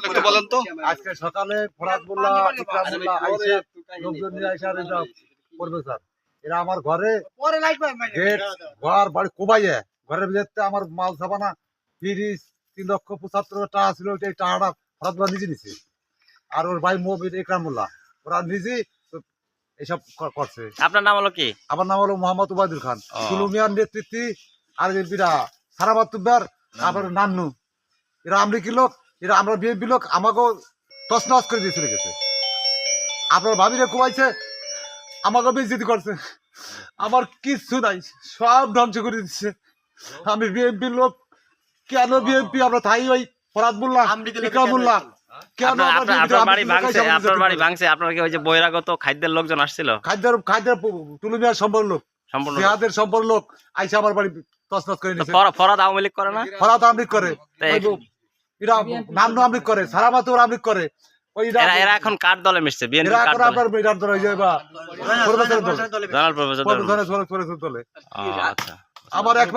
একটু বলেন তো। আজকে সকালে ফরাদ মোল্লা, ইকরাম মোল্লা আইসা লোকজন নিয়ে আইসা এটা করবে স্যার। এরা আমার ঘরে গেট ঘর বাড়ি কোবাইয়ে ঘরের ভিতরে আমার মাল ছাপানা ফ্রিজ 3,75,000 টাকা ছিল, ওই টাকাটা ফরাদ মোল্লা নিজে নিছে। আর ওর ভাই মোহাম্মদ ইকরাম মোল্লা ওরা নিজে এসব করছে। আপনার নাম হলো কি? আমার নাম হলো মোহাম্মদ উবায়দুল খান। সুলুমিয়ার নেতৃত্বে আর এরা সারাবাদ তুব্বার আবার নান্নু, এরা আমরিকি লোক, এরা আমরা বিএনপি লোক, আমাকেও তছনছ করে দিয়ে চলে গেছে। আপনার ভাবিরে কুমাইছে, আমাকে বেইজ্জতি করছে, আমার কিচ্ছু নাই, সব ধ্বংস করে দিচ্ছে। আমি বিএনপির লোক, কেন বিএনপি আমরা তাই ওই ফরাদ মোল্লা, ইকরাম মোল্লা কেন আপনার বাড়ি ভাঙছে? আপনার কি ওই যে বহিরাগত খাদ্যের লোকজন আসছিল? খাদ্যের টুলুমিয়ার সম্পর্ক লোক, জিহাদের সম্পর্ক লোক আইসা আমার বাড়ি তছনছ করে নিয়েছে। ফরাদ আওয়ামী লীগ করে না? ফরাদ আওয়ামী লীগ করে, এরা নান্নু আওয়ামী লীগ করে, সারামাতুর আওয়ামী লীগ করে। এরা এখন কার দলে মিশছে? বিএনপি কার দলে? আপনার এটার দলে যে বা প্রফেসর দলে, জনাল প্রফেসর দলে। দলে। আচ্ছা, আমার একবার